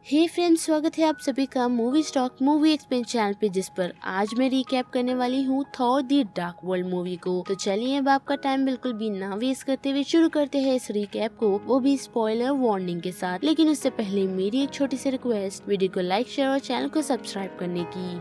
हे friends, स्वागत है आप सभी का movie stock movie expense channel पे, जिस पर आज मैं रिकैप करने वाली हूँ Thor the dark world movie को। तो चलिए अब आपका टाइम बिल्कुल भी ना वेस्ट करते हुए शुरू करते हैं इस रिकैप को, वो भी स्पॉइलर वार्निंग के साथ। लेकिन उससे पहले मेरी एक छोटी सी रिक्वेस्ट, वीडियो को लाइक शेयर और चैनल को सब्सक्राइब करने की।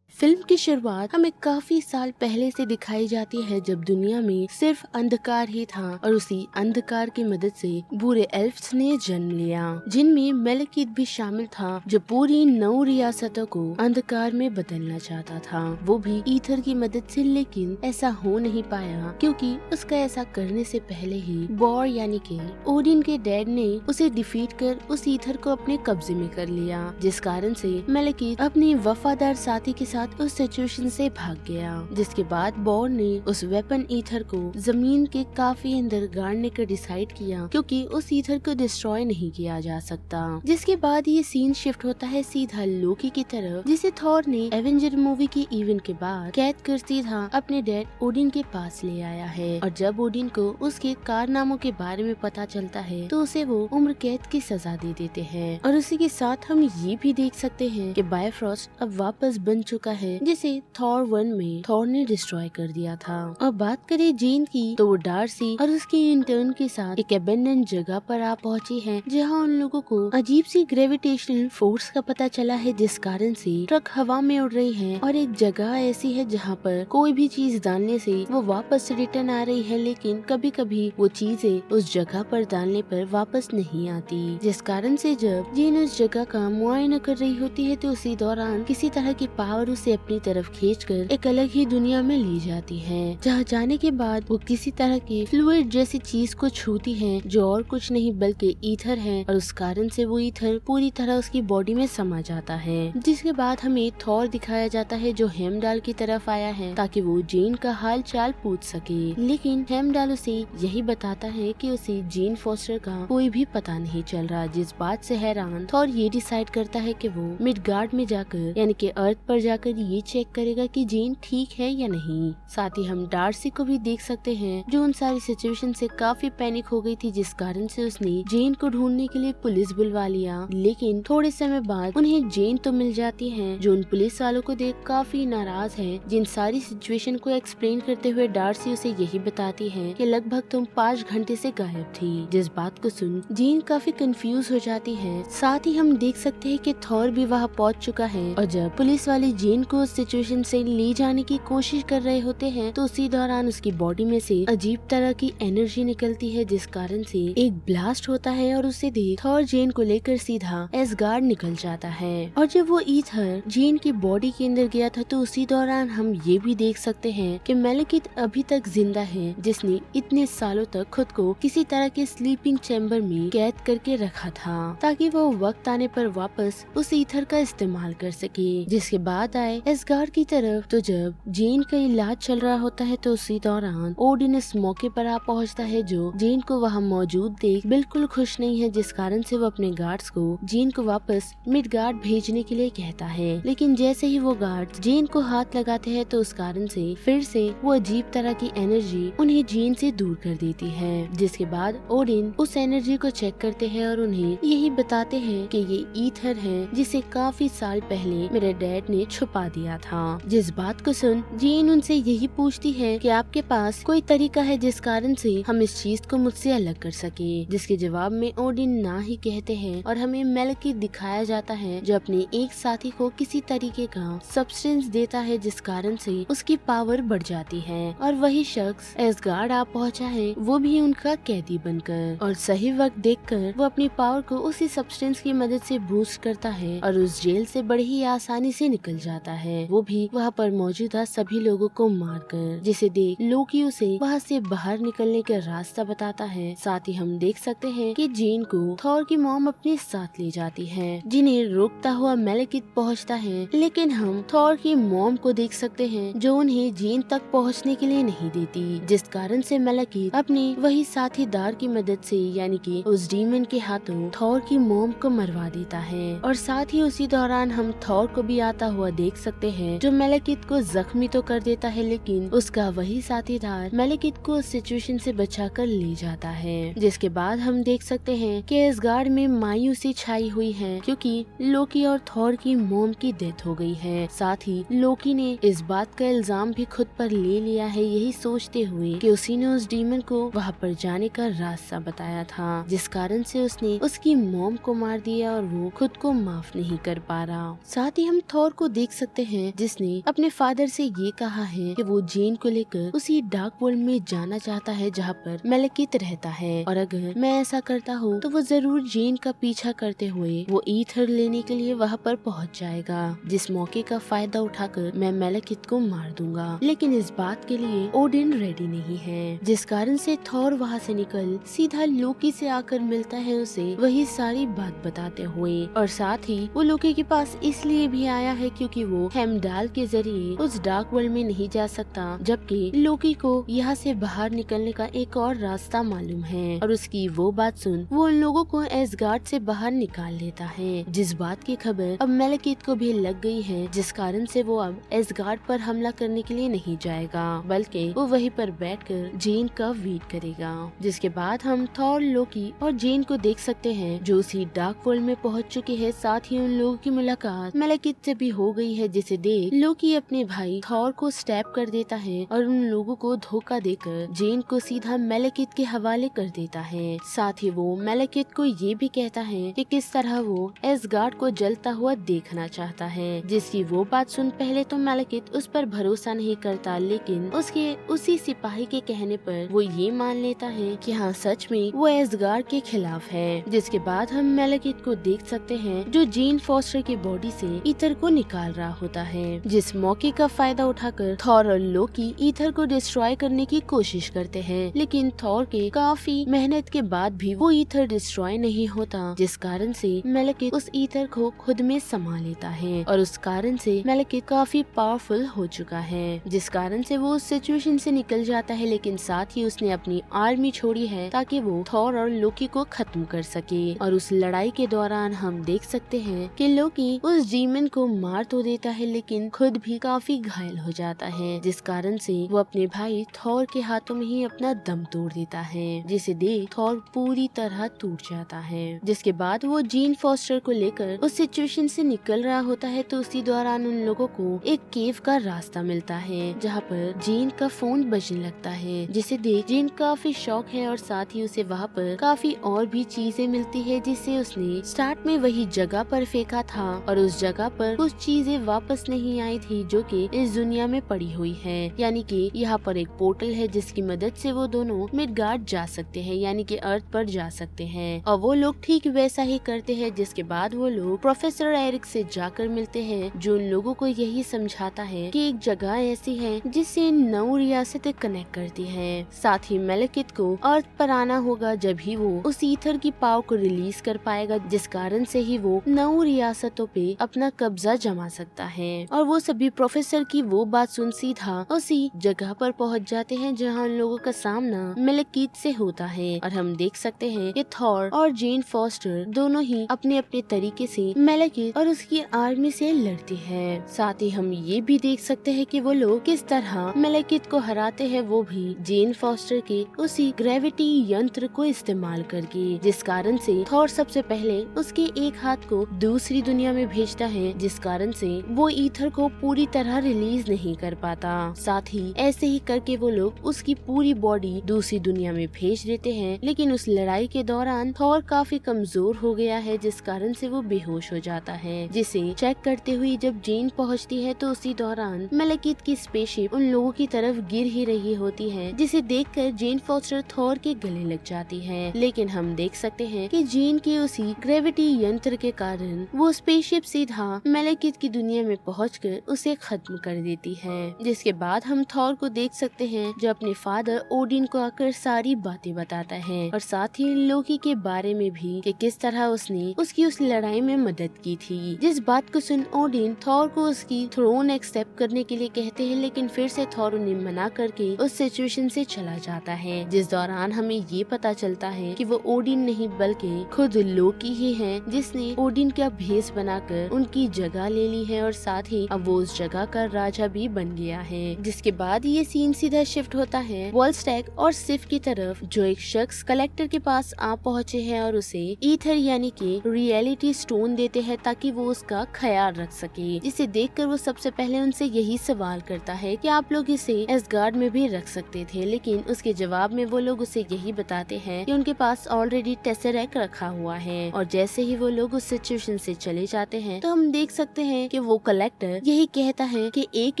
फिल्म की शुरुआत हमें काफी साल पहले से दिखाई जाती है, जब दुनिया में सिर्फ अंधकार ही था और उसी अंधकार की मदद से बुरे एल्फ्स ने जन्म लिया, जिनमें मेलकित भी शामिल था, जो पूरी 9 रियासतों को अंधकार में बदलना चाहता था, वो भी ईथर की मदद से। लेकिन ऐसा हो नहीं पाया, क्योंकि उसका ऐसा करने से पहले ही बॉर यानी कि ओडिन के डैड ने उसे डिफीट कर उस ईथर को अपने कब्जे में कर लिया, जिस कारण से मेलकित अपने वफादार साथी के साथ उस सिचुएशन से भाग गया। जिसके बाद बॉर ने उस वेपन ईथर को जमीन के काफी अंदर गाड़ने का डिसाइड किया, क्योंकि उस ईथर को डिस्ट्रॉय नहीं किया जा सकता। जिसके बाद ये सीन शिफ्ट होता है सीधा लोकी की तरफ, जिसे थॉर ने एवेंजर मूवी के इवेंट के बाद कैद कर सीधा अपने डैड ओडिन के पास ले आया है। और जब ओडिन को उसके कारनामों के बारे में पता चलता है, तो उसे वो उम्र कैद की सजा दे देते हैं। और उसी के साथ हम ये भी देख सकते हैं कि बायोफ्रॉस्ट अब वापस बन चुका है, जिसे थॉर 1 में थॉर ने डिस्ट्रॉय कर दिया था। और बात करें जेन की, तो वो डार्सी और उसके इंटर्न के साथ एक अबेंडन जगह पर आ पहुंची है, जहां उन लोगों को अजीब सी ग्रेविटेशनल फोर्स का पता चला है, जिस कारण से ट्रक हवा में उड़ रही है। और एक जगह ऐसी है जहां पर कोई भी चीज डालने से वो वापस रिटर्न आ रही है, लेकिन कभी कभी वो चीजें उस जगह पर डालने पर वापस नहीं आती, जिस कारण से जब जेन उस जगह का मुआयना कर रही होती है, तो उसी दौरान किसी तरह की पावर उसे अपनी तरफ खींचकर एक अलग ही दुनिया में ली जाती है, जहाँ जाने के बाद वो किसी तरह की फ्लूइड जैसी चीज को छूती है, जो और कुछ नहीं बल्कि ईथर है। और उस कारण से वो ईथर पूरी तरह उसकी बॉडी में समा जाता है। जिसके बाद हमें थॉर दिखाया जाता है, जो हेमडाल की तरफ आया है ताकि वो जेन का हाल चाल पूछ सके। लेकिन हेमडाल उसे यही बताता है कि उसे जेन फॉस्टर का कोई भी पता नहीं चल रहा, जिस बात से हैरान थॉर ये डिसाइड करता है कि वो मिडगार्ड में जाकर यानी कि अर्थ पर जाकर ये चेक करेगा कि जेन ठीक है या नहीं। साथ ही हम डार्सी को भी देख सकते हैं, जो उन सारी सिचुएशन से काफी पैनिक हो गई थी, जिस कारण से उसने जेन को ढूंढने के लिए पुलिस बुलवा लिया। लेकिन थोड़े समय बाद उन्हें जेन तो मिल जाती है, जो उन पुलिस वालों को देख काफी नाराज है। जिन सारी सिचुएशन को एक्सप्लेन करते हुए डार्सी उसे यही बताती है कि लगभग तुम 5 घंटे से गायब थी, जिस बात को सुन जेन काफी कंफ्यूज हो जाती है। साथ ही हम देख सकते हैं कि थॉर भी वहाँ पहुँच चुका है, और जब पुलिस वाले जेन को उस सिचुएशन से ले जाने की कोशिश कर रहे होते हैं, तो उसी दौरान उसकी बॉडी में से अजीब तरह की एनर्जी निकलती है, जिस कारण से एक ब्लास्ट होता है और उसे देख थॉर जेन को लेकर सीधा एसगार्ड निकल जाता है। और जब वो ईथर जेन की बॉडी के अंदर गया था, तो उसी दौरान हम ये भी देख सकते हैं कि मेलकित अभी तक जिंदा है, जिसने इतने सालों तक खुद को किसी तरह के स्लीपिंग चैम्बर में कैद करके रखा था, ताकि वो वक्त आने पर वापस उस ईथर का इस्तेमाल कर सके। जिसके बाद आए एसगार्ड की तरफ, तो जब जेन का इलाज चल रहा होता है, तो उसी दौरान ओडिन इस मौके पर आ पहुंचता है, जो जेन को वहां मौजूद देख बिल्कुल खुश नहीं है, जिस कारण से वो अपने गार्ड्स को जेन को वापस मिडगार्ड भेजने के लिए कहता है। लेकिन जैसे ही वो गार्ड्स जेन को हाथ लगाते हैं, तो उस कारण से फिर से वो अजीब तरह की एनर्जी उन्हें जेन से दूर कर देती है। जिसके बाद ओडिन उस एनर्जी को चेक करते हैं और उन्हें यही बताते हैं कि ये ईथर है, जिसे काफी साल पहले मेरे डैड ने छुपा दिया था। जिस बात को सुन जेन उनसे यही पूछती है कि आपके पास कोई तरीका है जिस कारण से हम इस चीज को मुझसे अलग कर सके, जिसके जवाब में ओडिन ना ही कहते हैं। और हमें मेलकित दिखाया जाता है, जो अपने एक साथी को किसी तरीके का सब्सटेंस देता है, जिस कारण से उसकी पावर बढ़ जाती है। और वही शख्स एसगार्ड आ पहुंचा है, वो भी उनका कैदी बनकर। और सही वक्त देखकर वो अपनी पावर को उसी सब्सटेंस की मदद से बूस्ट करता है और उस जेल से बड़ी ही आसानी से निकल जाता है, वो भी वहाँ पर मौजूदा सभी लोगों को मारकर। जिसे देख लोकी उसे वहाँ से बाहर निकलने का रास्ता बताता है। साथ ही हम देख सकते हैं कि जेन को थॉर की मॉम अपने साथ ले जाती है, जिन्हें रोकता हुआ मेलकित पहुँचता है। लेकिन हम थॉर की मॉम को देख सकते हैं, जो उन्हें जेन तक पहुँचने के लिए नहीं देती, जिस कारण से मेलकित अपने वही साथीदार की मदद से यानी कि उस डीमन के हाथों थॉर की मॉम को मरवा देता है। और साथ ही उसी दौरान हम थॉर को भी आता हुआ देख देख सकते हैं जो मेलेकिथ को जख्मी तो कर देता है, लेकिन उसका वही साथीदार मेलेकिथ को उस सिचुएशन से बचाकर ले जाता है। जिसके बाद हम देख सकते हैं कि एसगार्ड में मायूसी छाई हुई है क्योंकि लोकी और थॉर की मॉम की डेथ हो गई है। साथ ही लोकी ने इस बात का इल्जाम भी खुद पर ले लिया है, यही सोचते हुए कि उसी ने उस डीमन को वहां पर जाने का रास्ता बताया था, जिस कारण से उसने उसकी मॉम को मार दिया और वो खुद को माफ नहीं कर पा रहा। साथ ही हम थॉर को देख सकते हैं जिसने अपने फादर से ये कहा है कि वो जेन को लेकर उसी डार्क वर्ल्ड में जाना चाहता है जहाँ पर मेलेकिथ रहता है, और अगर मैं ऐसा करता हूँ तो वो जरूर जेन का पीछा करते हुए वो ईथर लेने के लिए वहाँ पर पहुँच जाएगा, जिस मौके का फायदा उठाकर मैं मेलेकिथ को मार दूंगा। लेकिन इस बात के लिए ओडिन रेडी नहीं है, जिस कारण से थॉर वहाँ से निकल सीधा लोकी से आकर मिलता है उसे वही सारी बात बताते हुए, और साथ ही वो लोकी के पास इसलिए भी आया है क्योंकि वो हेमडाल के जरिए उस डार्क वर्ल्ड में नहीं जा सकता, जबकि लोकी को यहाँ से बाहर निकलने का एक और रास्ता मालूम है। और उसकी वो बात सुन वो उन लोगों को एसगार्ड से बाहर निकाल देता है, जिस बात की खबर अब मेलेकिथ को भी लग गई है, जिस कारण से वो अब एसगार्ड पर हमला करने के लिए नहीं जाएगा, बल्कि वो वहीं पर बैठकर जेन का वेट करेगा। जिसके बाद हम थॉर, लोकी और जेन को देख सकते हैं जो उसी डार्क वर्ल्ड में पहुंच चुके हैं। साथ ही उन लोगों की मुलाकात मेलेकिथ से भी हो गई है, जिसे देख लोकी अपने भाई थॉर को स्टैप कर देता है और उन लोगों को धोखा देकर जेन को सीधा मेलेकिथ के हवाले कर देता है। साथ ही वो मेलेकिथ को ये भी कहता है कि किस तरह वो एसगार्ड को जलता हुआ देखना चाहता है, जिसकी वो बात सुन पहले तो मेलेकिथ उस पर भरोसा नहीं करता, लेकिन उसके उसी सिपाही के कहने पर वो ये मान लेता है कि हाँ सच में वो एसगार्ड के खिलाफ है। जिसके बाद हम मेलेकिथ को देख सकते हैं जो जेन फॉस्टर की बॉडी से ईथर को निकाल रहा होता है, जिस मौके का फायदा उठाकर थॉर और लोकी ईथर को डिस्ट्रॉय करने की कोशिश करते हैं, लेकिन थॉर के काफी मेहनत के बाद भी वो ईथर डिस्ट्रॉय नहीं होता, जिस कारण से मेलेकिथ उस ईथर को खुद में समा लेता है और उस कारण से मेलेकिथ काफी पावरफुल हो चुका है, जिस कारण से वो उस सिचुएशन से निकल जाता है। लेकिन साथ ही उसने अपनी आर्मी छोड़ी है ताकि वो थॉर और लोकी को खत्म कर सके, और उस लड़ाई के दौरान हम देख सकते हैं कि लोकी उस डीमन को मार तो देता है लेकिन खुद भी काफी घायल हो जाता है, जिस कारण से वो अपने भाई थॉर के हाथों में ही अपना दम तोड़ देता है, जिसे देख थॉर पूरी तरह टूट जाता है। जिसके बाद वो जेन फॉस्टर को लेकर उस सिचुएशन से निकल रहा होता है, तो उसी दौरान उन लोगों को एक केव का रास्ता मिलता है जहाँ पर जेन का फोन बजने लगता है, जिसे देख जेन काफी शॉक है और साथ ही उसे वहाँ पर काफी और भी चीजें मिलती है जिसे उसने स्टार्ट में वही जगह पर फेंका था, और उस जगह पर कुछ चीजें वापस नहीं आई थी जो कि इस दुनिया में पड़ी हुई है। यानी कि यहाँ पर एक पोर्टल है जिसकी मदद से वो दोनों मिडगार्ड जा सकते हैं, यानी कि अर्थ पर जा सकते हैं, और वो लोग ठीक वैसा ही करते हैं। जिसके बाद वो लोग प्रोफेसर एरिक से जाकर मिलते हैं जो उन लोगों को यही समझाता है कि एक जगह ऐसी है जिससे 9 रियासतें कनेक्ट करती है। साथ ही मेलेकिथ को अर्थ पर आना होगा, जब ही वो उस ईथर की पावर को रिलीज कर पाएगा, जिस कारण से ही वो 9 रियासतों पे अपना कब्जा जमा सकता है। और वो सभी प्रोफेसर की वो बात सुन सीधा उसी जगह पर पहुंच जाते हैं जहां उन लोगों का सामना मेलेकिथ से होता है, और हम देख सकते हैं कि थॉर और जेन फॉस्टर दोनों ही अपने अपने तरीके से मेलेकिथ और उसकी आर्मी से लड़ती है। साथ ही हम ये भी देख सकते हैं कि वो लोग किस तरह मेलेकिथ को हराते हैं, वो भी जेन फॉस्टर के उसी ग्रेविटी यंत्र को इस्तेमाल करके, जिस कारण से थॉर सबसे पहले उसके एक हाथ को दूसरी दुनिया में भेजता है, जिस कारण से वो ईथर को पूरी तरह रिलीज नहीं कर पाता। साथ ही ऐसे ही करके वो लोग उसकी पूरी बॉडी दूसरी दुनिया में भेज देते हैं, लेकिन उस लड़ाई के दौरान थॉर काफी कमजोर हो गया है, जिस कारण से वो बेहोश हो जाता है, जिसे चेक करते हुए जब जेन पहुंचती है तो उसी दौरान मेलेकिथ की स्पेसशिप उन लोगों की तरफ गिर ही रही होती है, जिसे देखकर जेन फॉस्टर थॉर के गले लग जाती है। लेकिन हम देख सकते हैं कि जेन के उसी ग्रेविटी यंत्र के कारण वो स्पेसशिप सीधा मेलेकिथ की दुनिया में पहुंचकर उसे खत्म कर देती है। जिसके बाद हम थॉर को देख सकते हैं जो अपने फादर ओडिन को आकर सारी बातें बताता है, और साथ ही लोकी के बारे में भी कि किस तरह उसने उसकी उस लड़ाई में मदद की थी। जिस बात को सुन ओडिन थॉर को उसकी थ्रोन एक्सेप्ट करने के लिए कहते हैं, लेकिन फिर से थॉर उन्हें मना करके उस सिचुएशन से चला जाता है, जिस दौरान हमें ये पता चलता है कि वो ओडिन नहीं बल्कि खुद लोकी ही है जिसने ओडिन का भेष बनाकर उनकी जगह ले ली है और साथ ही अब वो उस जगह का राजा भी बन गया है। जिसके बाद ये सीन सीधा शिफ्ट होता है वॉल्स्टैग और सिफ की तरफ, जो एक शख्स कलेक्टर के पास आ पहुँचे है और उसे ईथर यानी कि रियलिटी स्टोन देते हैं ताकि वो उसका ख्याल रख सके। जिसे देखकर वो सबसे पहले उनसे यही सवाल करता है कि आप लोग इसे एसगार्ड में भी रख सकते थे, लेकिन उसके जवाब में वो लोग उसे यही बताते हैं कि उनके पास ऑलरेडी टेसरेक्ट रखा हुआ है। और जैसे ही वो लोग उस सिचुएशन से चले जाते हैं तो हम देख सकते हैं कि वो कलेक्टर यही कहता है कि एक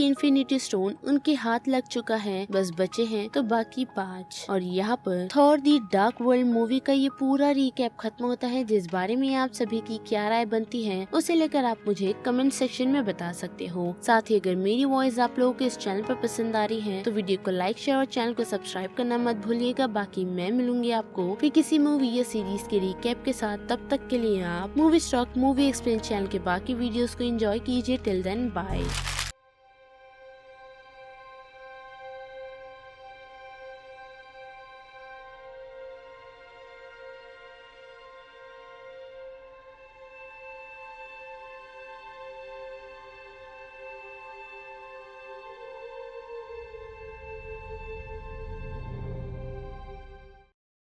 इन्फिनिटी स्टोन उनके हाथ लग चुका है, बस बचे हैं तो बाकी 5। और यहाँ पर Thor the Dark world movie का ये पूरा रिकैप खत्म होता है। जिस बारे में आप सभी की क्या राय बनती है उसे लेकर आप मुझे कमेंट सेक्शन में बता सकते हो। साथ ही अगर मेरी वॉइस आप लोगों को इस चैनल पर पसंद आ रही है तो वीडियो को लाइक, शेयर और चैनल को सब्सक्राइब करना मत भूलिएगा। बाकी मैं मिलूंगी आपको फिर किसी मूवी या सीरीज के रिकैप के साथ। तब तक के लिए आप movie stock movie explain channel के बाकी वीडियोस को एंजॉय कीजिए। Till then bye.